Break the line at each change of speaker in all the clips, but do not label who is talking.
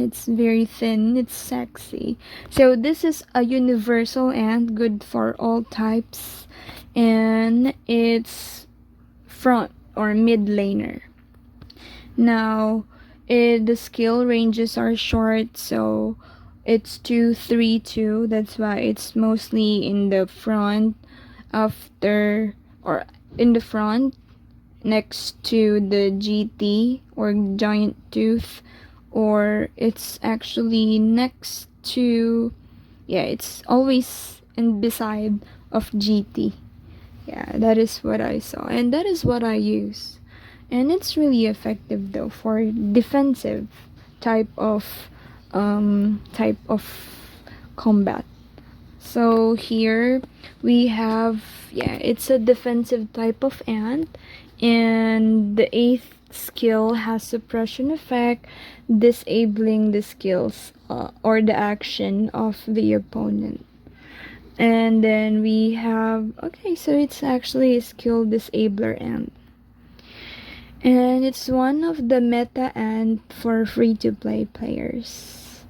It's very thin, it's sexy. So this is a universal ant, good for all types, and it's front or mid laner. Now the skill ranges are short, so it's 2 3 2. That's why it's mostly in the front, after or in the front next to the GT or giant tooth, or it's actually next to, yeah, it's always in beside of GT. Yeah, that is what I saw, and that is what I use, and it's really effective though for defensive type of combat. So here we have, yeah, it's a defensive type of ant, and the 8th skill has suppression effect, disabling the skills or the action of the opponent. And then we have, okay, so it's actually a skill disabler ant, and it's one of the meta ant for free to play players,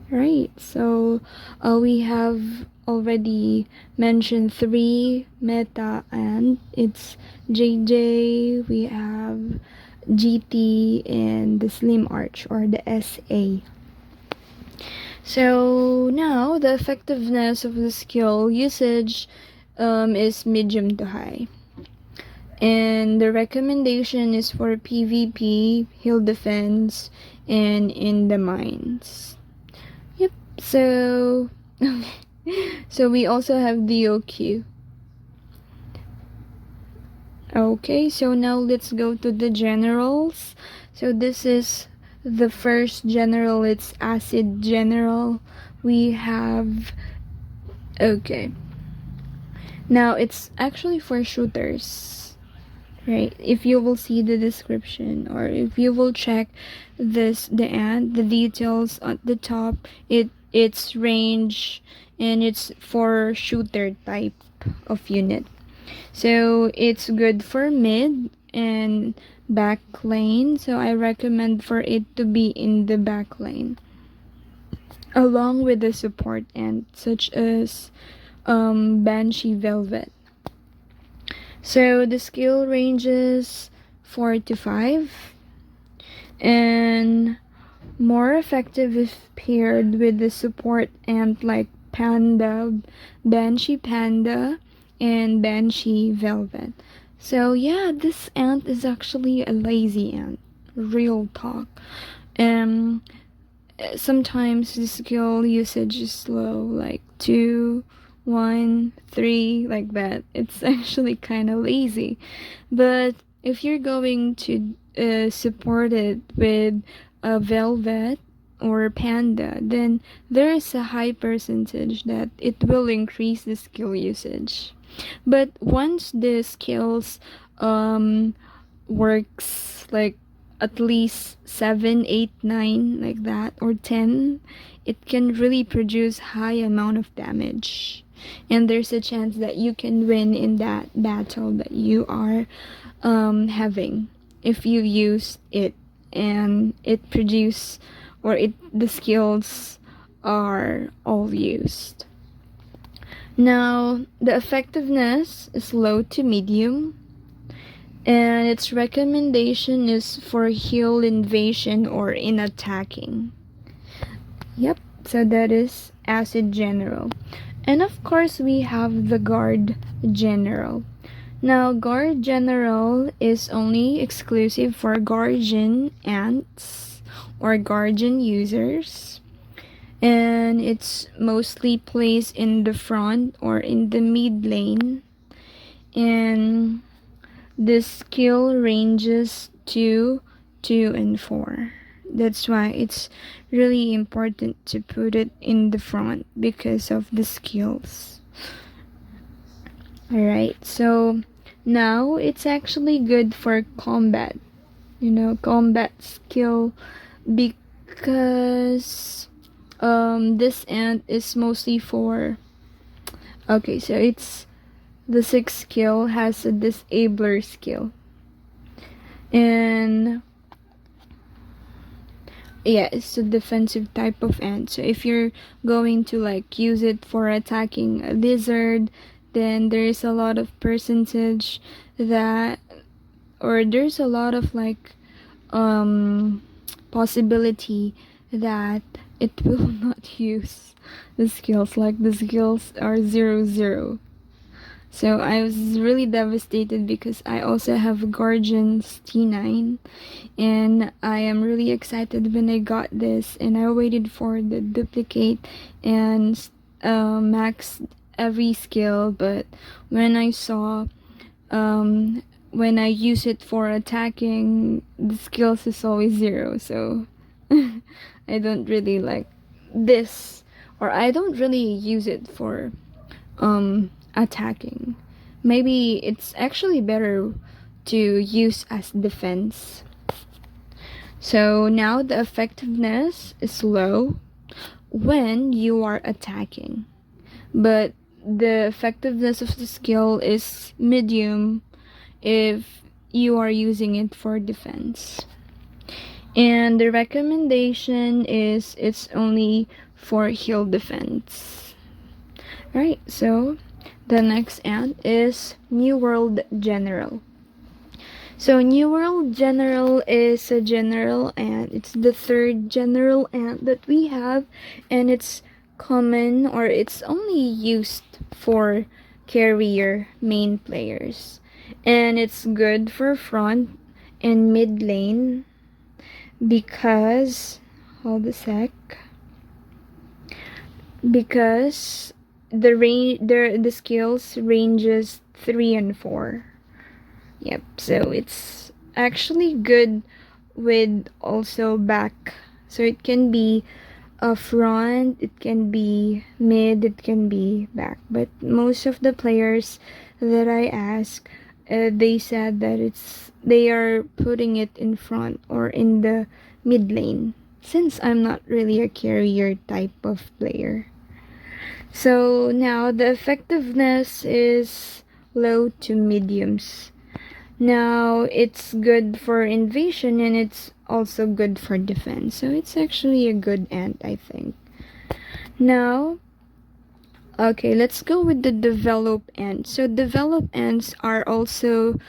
right? So we have already mentioned 3 meta ant. It's JJ, we have GT, and the Slim Arch or the SA. So now the effectiveness of the skill usage is medium to high, and the recommendation is for PvP, heal defense, and in the mines. Yep. So so we also have the OQ. Okay, so now let's go to the generals. So this is the first general, it's acid general. We have, okay, now it's actually for shooters, right? If you will see the description, or if you will check this, the details at the top, it's range, and it's for shooter type of unit. So it's good for mid and back lane, so I recommend for it to be in the back lane along with the support ant such as Banshee Velvet. So the skill ranges 4 to 5, and more effective if paired with the support ant like Panda, Banshee Panda, and Banshee Velvet. So yeah, this ant is actually a lazy ant, real talk. Sometimes the skill usage is slow, like 2, 1, 3, like that. It's actually kind of lazy. But if you're going to support it with a Velvet or Panda, then there is a high percentage that it will increase the skill usage. But once the skills works like at least 7, 8, 9, like that, or 10, it can really produce high amount of damage, and there's a chance that you can win in that battle that you are having if you use it and it produce, or the skills are all used. Now the effectiveness is low to medium, and its recommendation is for heal invasion or in attacking. Yep, so that is acid general. And of course we have the guard general. Now guard general is only exclusive for guardian ants or guardian users, and it's mostly placed in the front or in the mid lane, and the skill ranges 2, 2, and 4. That's why it's really important to put it in the front because of the skills. Alright, so now it's actually good for combat, combat skill, because this ant is mostly for, okay, so it's the 6th skill has a disabler skill, and Yeah, it's a defensive type of ant. So if you're going to like use it for attacking a lizard, then there's a lot of percentage that, or there's a lot of like um possibility that it will not use the skills. Like the skills are 0 0. So I was really devastated because I also have Guardians T9, and I am really excited when I got this, and I waited for the duplicate and max every skill. But when I saw when I use it for attacking, the skills is always 0. So I don't really like this, or I don't really use it for attacking. Maybe it's actually better to use as defense. So now the effectiveness is low when you are attacking, but the effectiveness of the skill is medium if you are using it for defense. And the recommendation is it's only for heal defense. Right, so the next ant is New World General. So New World General is a general ant. It's the third general ant that we have, and it's common, or it's only used for carrier main players. And it's good for front and mid lane because, hold a sec, because the skills ranges 3 and 4. Yep, so it's actually good with also back. So it can be a front, it can be mid, it can be back. But most of the players that I asked, they said that they are putting it in front or in the mid lane, since I'm not really a carrier type of player. So now the effectiveness is low to mediums. Now it's good for invasion, and it's also good for defense. So it's actually a good ant, I think. Now, okay, let's go with the develop ants. So develop ants are also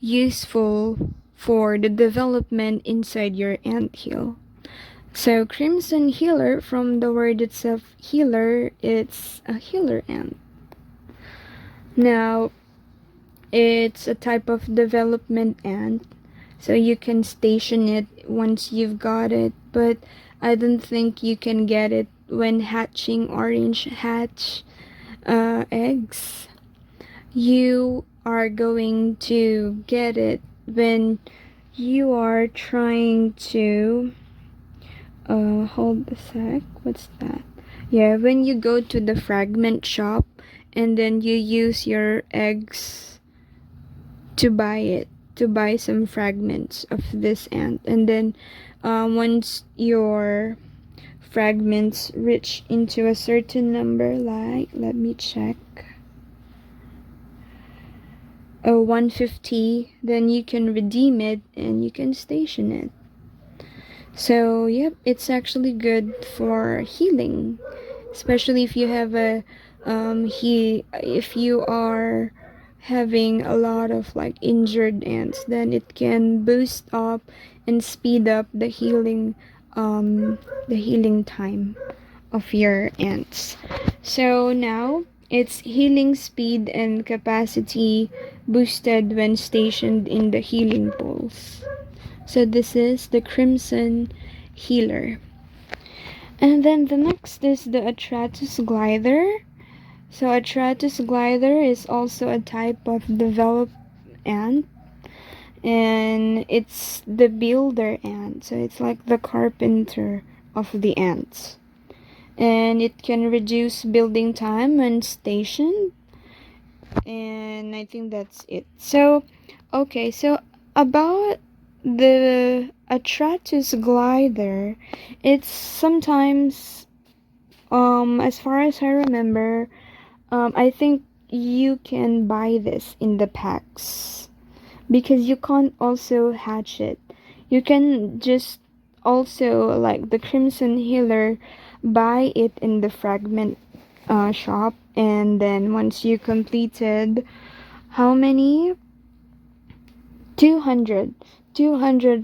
useful for the development inside your ant hill. So Crimson Healer, from the word itself, healer, it's a healer ant. Now, it's a type of development ant, so you can station it once you've got it, but I don't think you can get it when hatching orange hatch eggs. You are going to get it when you are trying to hold a sec, what's that? Yeah, when you go to the fragment shop and then you use your eggs to buy some fragments of this ant, and then once your fragments reach into a certain number, like, let me check, 150, then you can redeem it and you can station it. So yep, it's actually good for healing, especially if you have a if you are having a lot of like injured ants, then it can boost up and speed up the healing time of your ants. So now its healing speed and capacity boosted when stationed in the healing pools. So this is the Crimson Healer. And then the next is the Atratus Glider. So Atratus Glider is also a type of developed ant, and it's the builder ant. So it's like the carpenter of the ants. And it can reduce building time when stationed. And I think that's it. So, okay, so about the Atratus Glider, it's sometimes, as far as I remember, I think you can buy this in the packs because you can't also hatch it. You can just also, like the Crimson Healer, buy it in the fragment shop, and then once you completed how many 200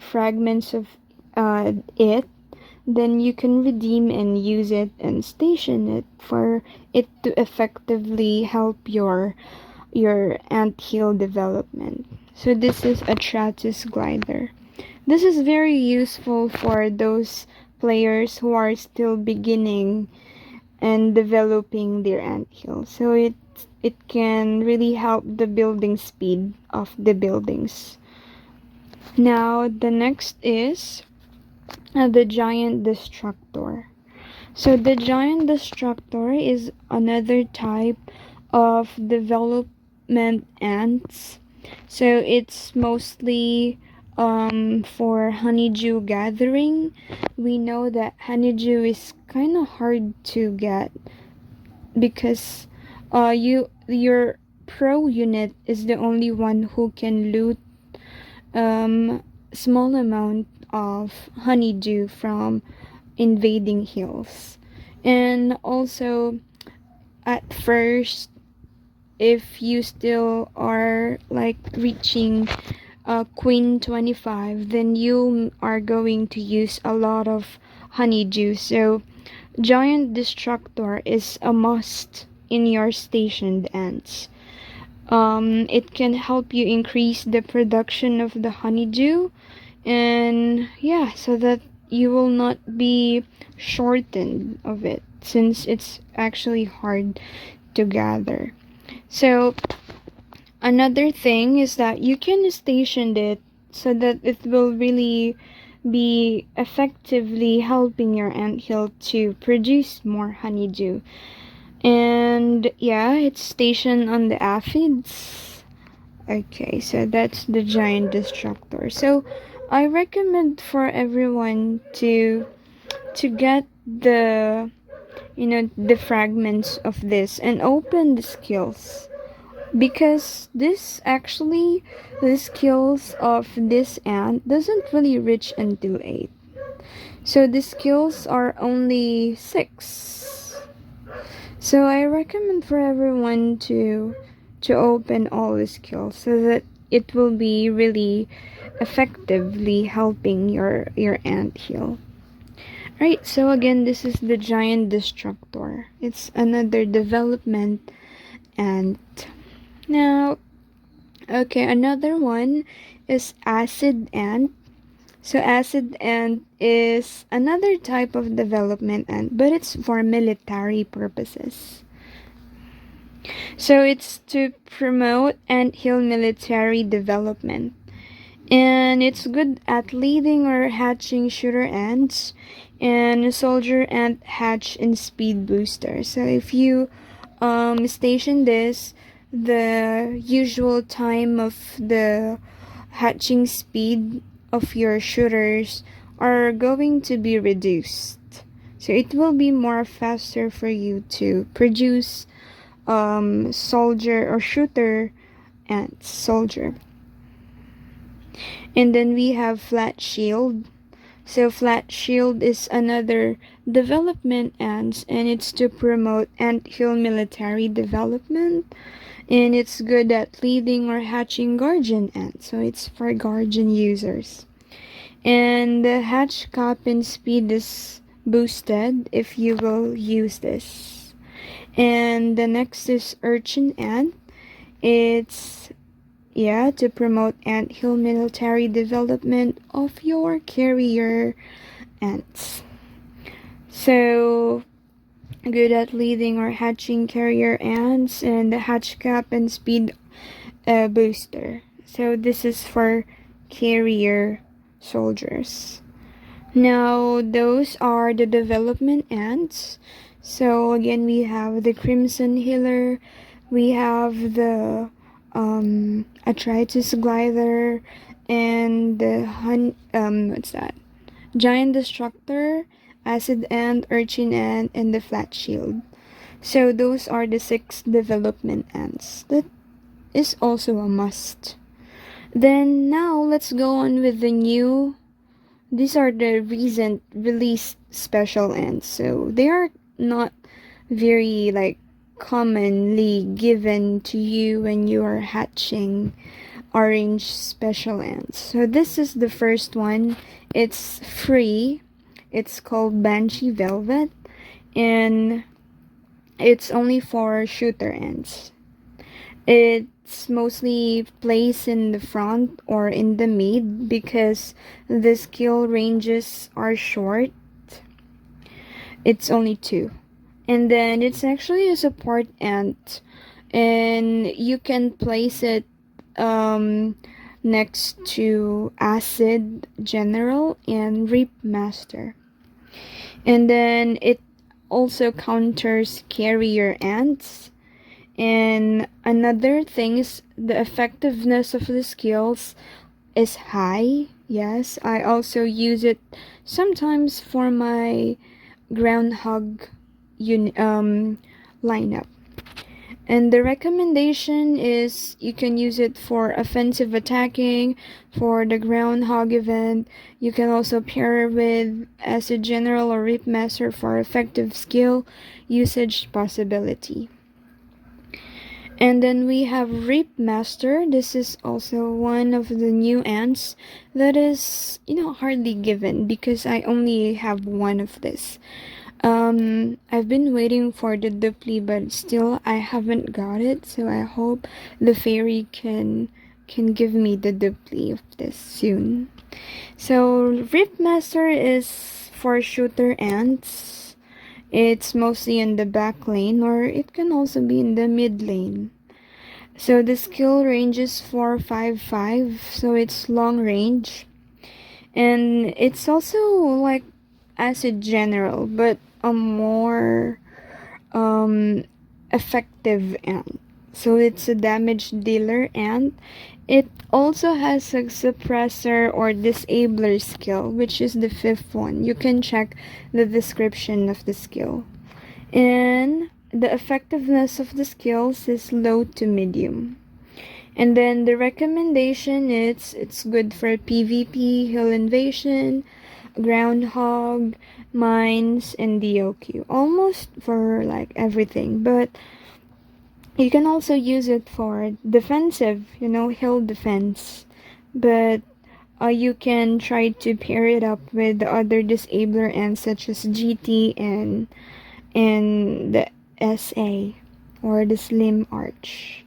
fragments of it, then you can redeem and use it and station it for it to effectively help your anthill development. So this is Atratus Glider. This is very useful for those players who are still beginning and developing their anthill. So it can really help the building speed of the buildings. Now the next is the Giant Destructor. So the Giant Destructor is another type of development ants. So it's mostly for honeydew gathering. We know that honeydew is kind of hard to get because your pro unit is the only one who can loot small amount of honeydew from invading hills. And also at first, if you still are like reaching Queen 25, then you are going to use a lot of honeydew. So Giant Destructor is a must in your stationed ants. It can help you increase the production of the honeydew, and yeah, so that you will not be shortened of it, since it's actually hard to gather. So another thing is that you can station it so that it will really be effectively helping your anthill to produce more honeydew. And yeah, it's stationed on the aphids. Okay, so that's the Giant Destructor. So I recommend for everyone to get the the fragments of this and open the skills, because the skills of this ant doesn't really reach until 8. So the skills are only 6. So I recommend for everyone to open all the skills so that it will be really effectively helping your anthill. Right, so again, this is the Giant Destructor. It's another development ant. Now, okay, another one is Acid Ant. So Acid Ant is another type of development ant, but it's for military purposes. So it's to promote anthill military development. And it's good at leading or hatching shooter ants and soldier ant hatch and speed booster. So if you station this, the usual time of the hatching speed of your shooters are going to be reduced. So it will be more faster for you to produce soldier or shooter ants, soldier. And then we have Flat Shield. So Flat Shield is another development ants, and it's to promote anthill military development. And it's good at leading or hatching guardian ants, so it's for guardian users. And the hatch cap and speed is boosted if you will use this. And the next is Urchin Ant. It's to promote anthill military development of your carrier ants. So good at leading or hatching carrier ants, and the hatch cap and speed booster. So this is for carrier soldiers. Now those are the development ants. So again, we have the Crimson Healer, we have the Atratus Glider, and the Giant Destructor, Acid Ant, Urchin Ant, and the Flat Shield. So those are the 6 development ants. That is also a must. Then now let's go on with the new these are the recent released special ants, so they are not very like commonly given to you when you are hatching orange special ants. So this is the first one. It's free. It's called Banshee Velvet, and it's only for shooter ants. It's mostly placed in the front or in the mid because the skill ranges are short. It's only 2. And then it's actually a support ant, and you can place it next to Acid General and Reap Master. And then it also counters carrier ants. And another thing is the effectiveness of the skills is high. Yes, I also use it sometimes for my groundhog lineup. And the recommendation is you can use it for offensive attacking, for the groundhog event. You can also pair with as a general or Reap Master for effective skill usage possibility. And then we have Reap Master. This is also one of the new ants that is, hardly given because I only have one of this. I've been waiting for the dupli, but still I haven't got it, so I hope the fairy can give me the dupli of this soon. So Rip Master is for shooter ants. It's mostly in the back lane, or it can also be in the mid lane. So the skill ranges 4-5-5, so it's long range. And it's also like Acid General, but a more effective ant. So it's a damage dealer ant. It also has a suppressor or disabler skill, which is the 5th one. You can check the description of the skill. And the effectiveness of the skills is low to medium. And then the recommendation is it's good for PvP, hill invasion, groundhog, mines, and DOQ. Almost for like everything. But you can also use it for defensive, hill defense. But you can try to pair it up with the other disabler ends such as GT and the SA or the Slim Arch.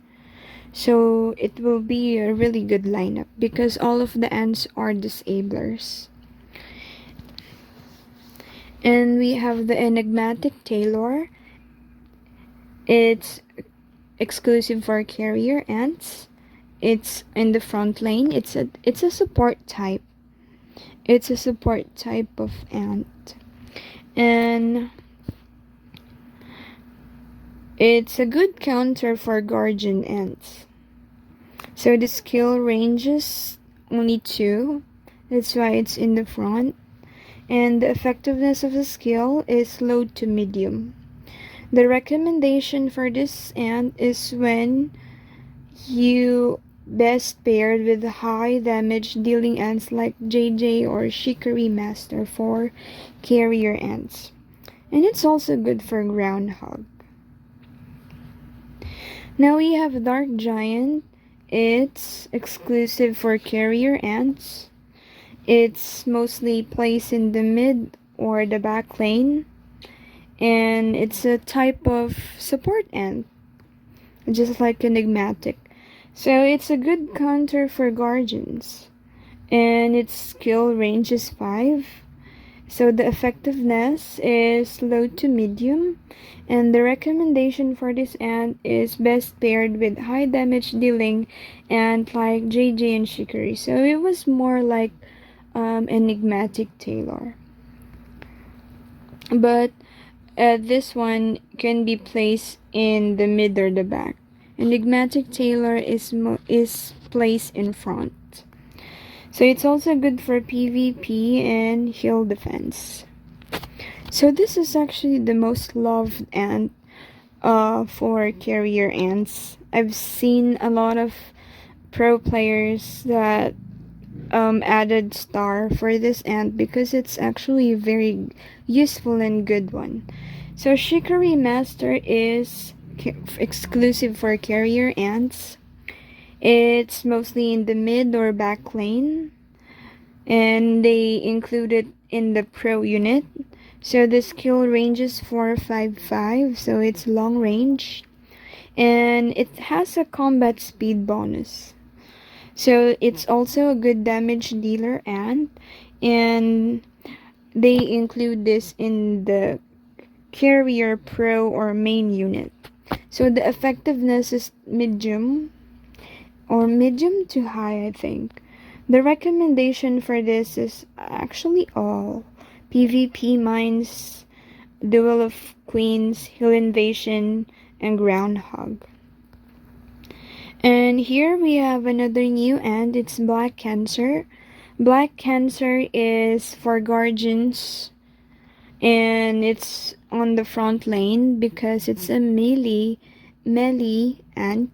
So it will be a really good lineup because all of the ants are disablers. And we have the Enigmatic Taylor. It's exclusive for carrier ants. It's in the front lane. It's a support type. It's a support type of ant. And it's a good counter for guardian ants. So the skill ranges only 2. That's why it's in the front. And the effectiveness of the skill is low to medium. The recommendation for this ant is when you best paired with high damage dealing ants like JJ or Shikori Master for carrier ants. And it's also good for groundhog. Now we have Dark Giant. It's exclusive for carrier ants. It's mostly placed in the mid or the back lane. And it's a type of support ant, just like Enigmatic. So it's a good counter for guardians. And its skill range is 5. So the effectiveness is low to medium. And the recommendation for this ant is best paired with high damage dealing ant like JJ and Shikori. So it was more like Enigmatic Taylor. But this one can be placed in the mid or the back. Enigmatic Taylor is placed in front. So it's also good for PvP and hill defense. So this is actually the most loved ant for carrier ants. I've seen a lot of pro players that added star for this ant because it's actually a very useful and good one. So Shikori Master is exclusive for carrier ants. It's mostly in the mid or back lane, and they include it in the pro unit. So the skill range is 455, so it's long range, and it has a combat speed bonus. So it's also a good damage dealer ant, and they include this in the carrier pro or main unit. So the effectiveness is medium or medium to high, I think. The recommendation for this is actually all. PvP mines, Duel of Queens, Hill Invasion, and Groundhog. And here we have another new ant. It's Black Cancer. Black Cancer is for guardians, and it's on the front lane because it's a melee ant,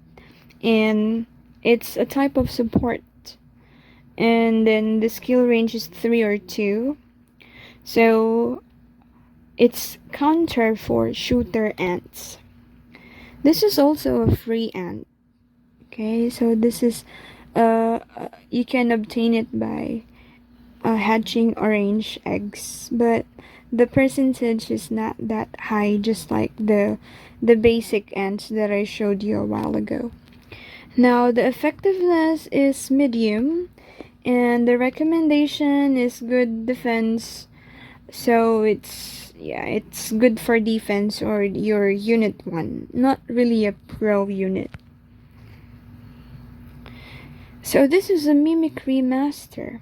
and it's a type of support. And then the skill range is 3 or 2. So it's counter for shooter ants. This is also a free ant. Okay, so this is you can obtain it by hatching orange eggs, but the percentage is not that high, just like the basic ants that I showed you a while ago. Now the effectiveness is medium, and the recommendation is good defense. So it's good for defense or your unit 1, not really a pro unit. So this is a Mimicry Master.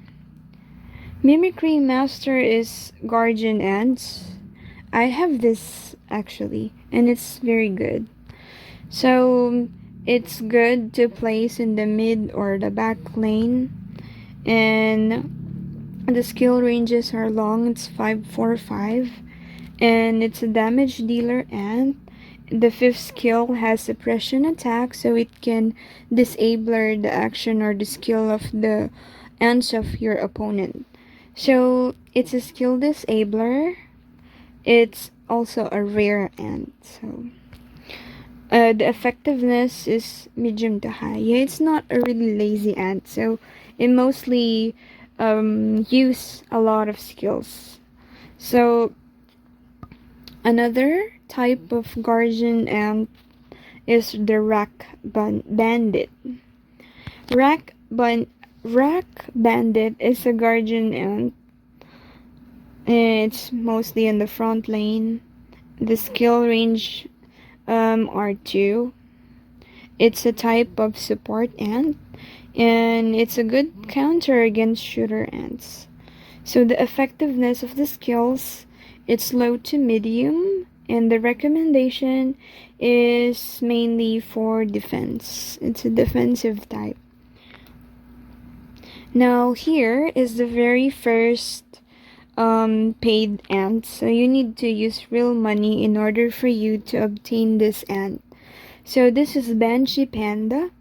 Mimicry Master is guardian ants. I have this actually, and it's very good. So it's good to place in the mid or the back lane, and the skill ranges are long. It's 545, and it's a damage dealer ant. The 5th skill has suppression attack, so it can disable the action or the skill of the ants of your opponent. So it's a skill disabler. It's also a rare ant. So the effectiveness is medium to high. Yeah, it's not a really lazy ant, so it mostly use a lot of skills. So another type of guardian ant is the Bandit. Rack Bandit is a guardian ant. It's mostly in the front lane. The skill range are 2. It's a type of support ant, and it's a good counter against shooter ants. So the effectiveness of the skills, it's low to medium, and the recommendation is mainly for defense. It's a defensive type. Now here is the very first paid ant. So you need to use real money in order for you to obtain this ant. So this is Banshee Panda.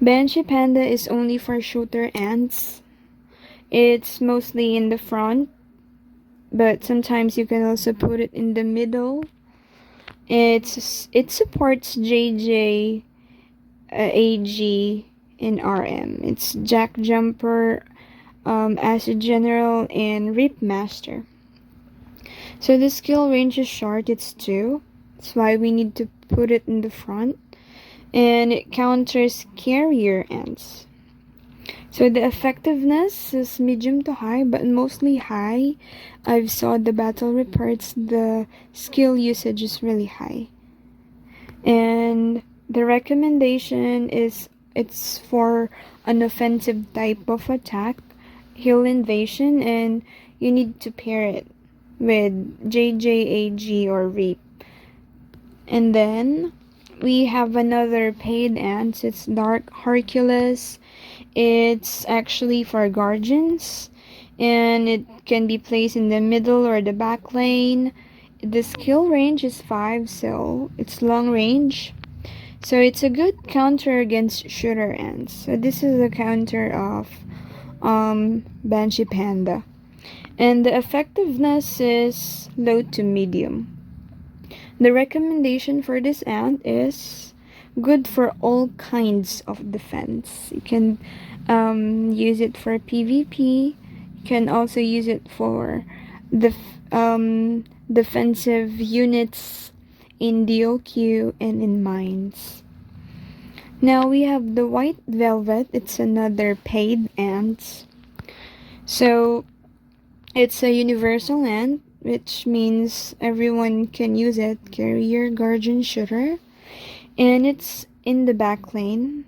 Banshee Panda is only for shooter ants. It's mostly in the front, but sometimes you can also put it in the middle. It supports JJ, AG, and RM. It's Jack Jumper, Acid General, and Rip Master. So the skill range is short, it's 2. That's why we need to put it in the front. And it counters carrier ants. So the effectiveness is medium to high, but mostly high. I've saw the battle reports, the skill usage is really high. And the recommendation is it's for an offensive type of attack, Hill Invasion, and you need to pair it with JJAG or Reap. And then we have another paid ant. It's Dark Hercules. It's actually for guardians, and it can be placed in the middle or the back lane. The skill range is 5, so it's long range. So it's a good counter against shooter ants. So this is a counter of Banshee Panda. And the effectiveness is low to medium. The recommendation for this ant is good for all kinds of defense. You can use it for PvP. You can also use it for defensive units in DOQ and in mines. Now we have the White Velvet. It's another paid ant. So it's a universal ant, which means everyone can use it. Carrier, guardian, shooter. And it's in the back lane.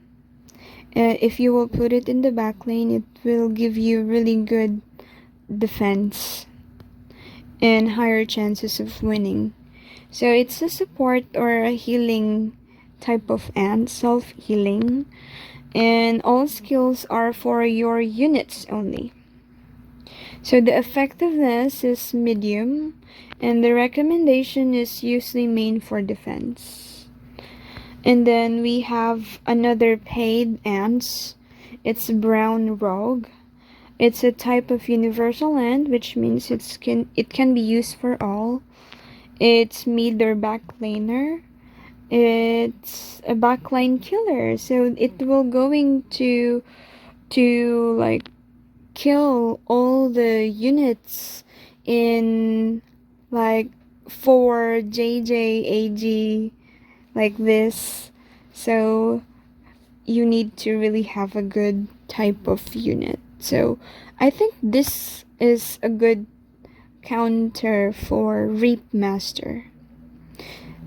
If you will put it in the back lane, it will give you really good defense and higher chances of winning. So it's a support or a healing type of ant, self-healing. And all skills are for your units only. So the effectiveness is medium, and the recommendation is usually main for defense. And then we have another paid ants. It's brown rogue. It's a type of universal ant, which means it can be used for all. It's mid or back laner. It's a backline killer, so it will going to like kill all the units in like 4 JJAG like this. So you need to really have a good type of unit. So I think this is a good counter for Reap Master.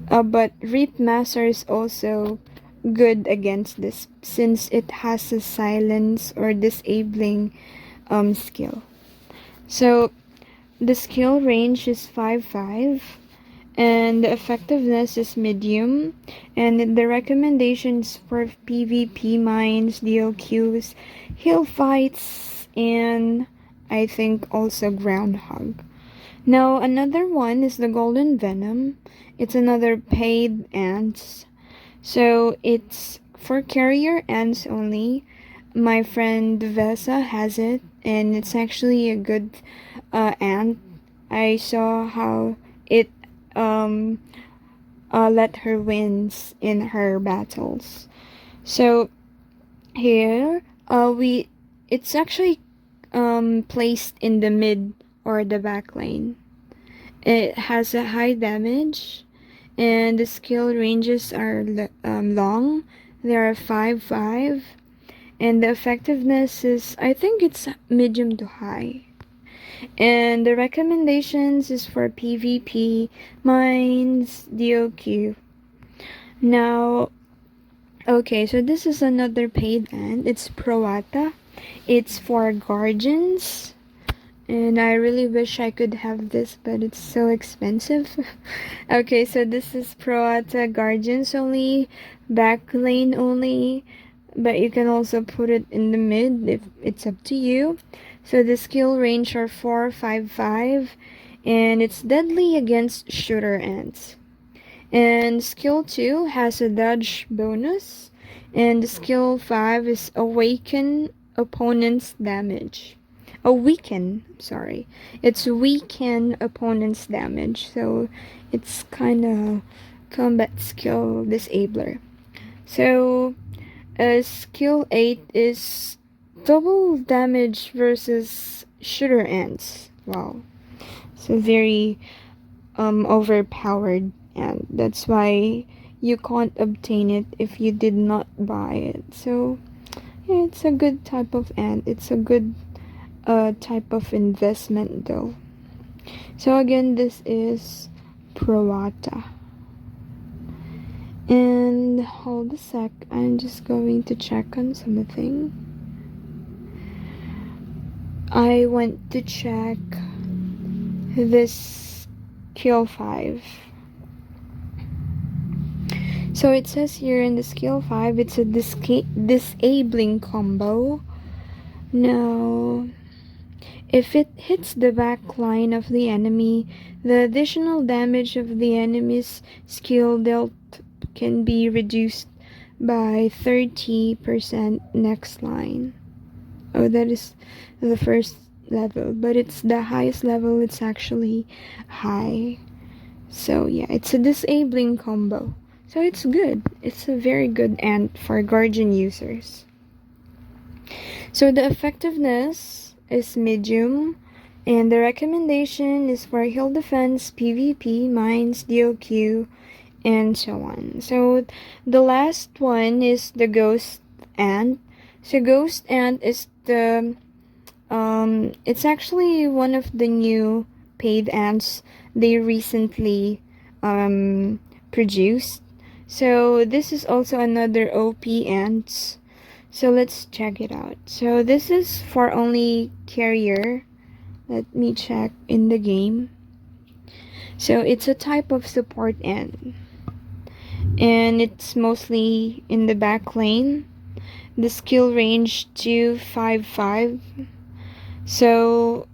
But Reap Master is also good against this since it has a silence or disabling skill. So the skill range is 5-5 and the effectiveness is medium, and the recommendations for PvP mines, DOQs, hill fights, and I think also groundhog. Now another one is the golden venom. It's another paid ants. So it's for carrier ants only. My friend Vesa has it, and it's actually a good ant. I saw how it let her wins in her battles. So here it's actually placed in the mid or the back lane. It has a high damage, and the skill ranges are long. They are 5-5, and the effectiveness is, I think it's medium to high. And the recommendations is for PvP, mines, DOQ. Now, okay, so this is another paid ant. It's Proata. It's for guardians. And I really wish I could have this, but it's so expensive. Okay, so this is Proata Guardians only, back lane only, but you can also put it in the mid if it's up to you. So the skill range are 4-5-5, and it's deadly against shooter ants. And skill 2 has a dodge bonus, and skill 5 is awaken opponent's damage. It's weaken opponent's damage, so it's kind of combat skill disabler. So skill 8 is double damage versus shooter ants. Wow, so very overpowered, and that's why you can't obtain it if you did not buy it. So yeah, it's a good type of ant. It's a good type of investment though. So again, this is Proata. And hold a sec, I'm just going to check on something. I went to check this skill 5. So it says here in the skill 5, it's a disabling combo. Now, if it hits the back line of the enemy, the additional damage of the enemy's skill dealt can be reduced by 30% next line. Oh, that is the first level, but it's the highest level. It's actually high. So yeah, it's a disabling combo. So it's good. It's a very good ant for guardian users. So the effectiveness is medium, and the recommendation is for heal defense, PvP, mines, DOQ, and so on. So the last one is the ghost ant. So ghost ant is the it's actually one of the new paid ants they recently produced. So this is also another OP ants. So let's check it out. So this is for only carrier. Let me check in the game. So it's a type of support ant, and it's mostly in the back lane. The skill range 255. So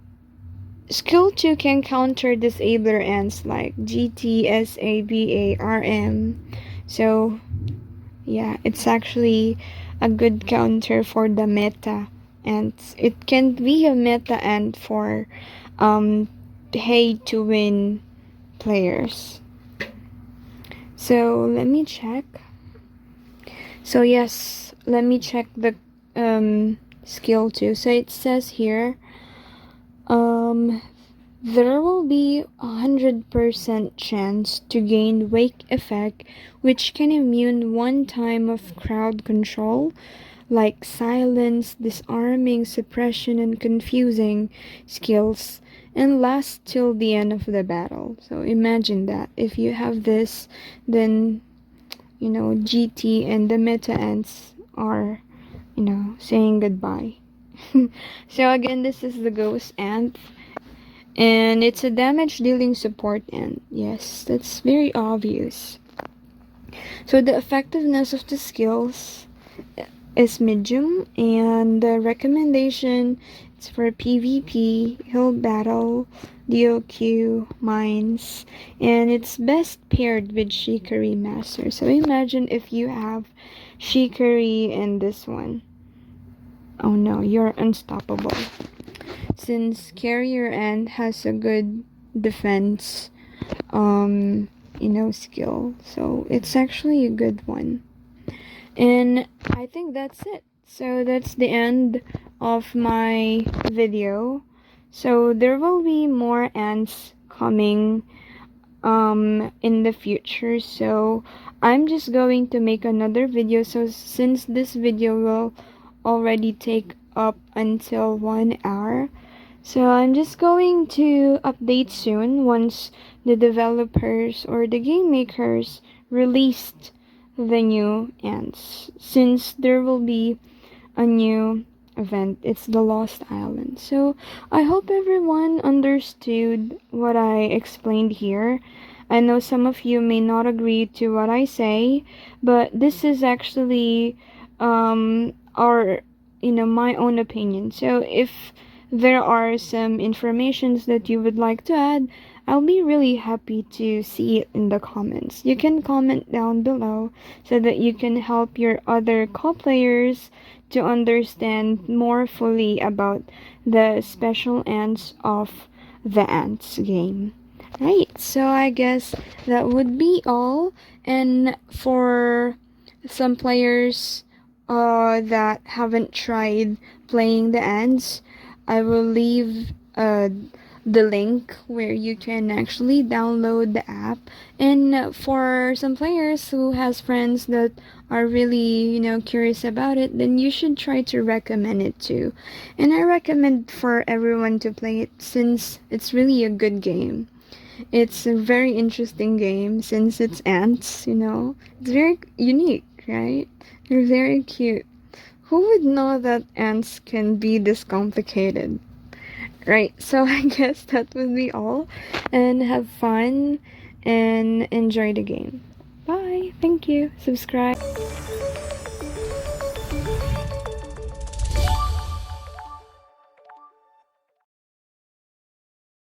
skill 2 can counter disabler ants like GT, SA, BA, RM. So yeah, it's actually a good counter for the meta, and it can be a meta ant for pay to win players. So let me check. So yes, let me check the skill 2. So it says here there will be 100% chance to gain wake effect, which can immune one time of crowd control like silence, disarming, suppression, and confusing skills, and last till the end of the battle. So imagine that if you have this, then GT and the meta ants are saying goodbye. So again, this is the ghost ant, and it's a damage dealing support ant. Yes, that's very obvious. So the effectiveness of the skills is medium, and the recommendation is for PvP, hill battle, DOQ, mines, and it's best paired with Shikori Master. So imagine if you have Shikori and this one. Oh no, you're unstoppable. Since carrier ant has a good defense skill, so it's actually a good one. And I think that's it. So that's the end of my video. So there will be more ants coming in the future, so I'm just going to make another video. So since this video will already take up until 1 hour, so I'm just going to update soon once the developers or the game makers released the new ants, since there will be a new event. It's the Lost Island. So I hope everyone understood what I explained here. I know some of you may not agree to what I say, but this is actually our my own opinion. So if there are some informations that you would like to add, I'll be really happy to see it in the comments. You can comment down below so that you can help your other co-players to understand more fully about the special ants of the ants game. Right, so I guess that would be all. And for some players that haven't tried playing the ants, I will leave the link where you can actually download the app. And for some players who has friends that are really curious about it, then you should try to recommend it too. And I recommend for everyone to play it, since it's really a good game. It's a very interesting game since it's ants. It's very unique, right? They're very cute. Who would know that ants can be this complicated? Right, so I guess that would be all. And have fun and enjoy the game. Bye. Thank you. Subscribe.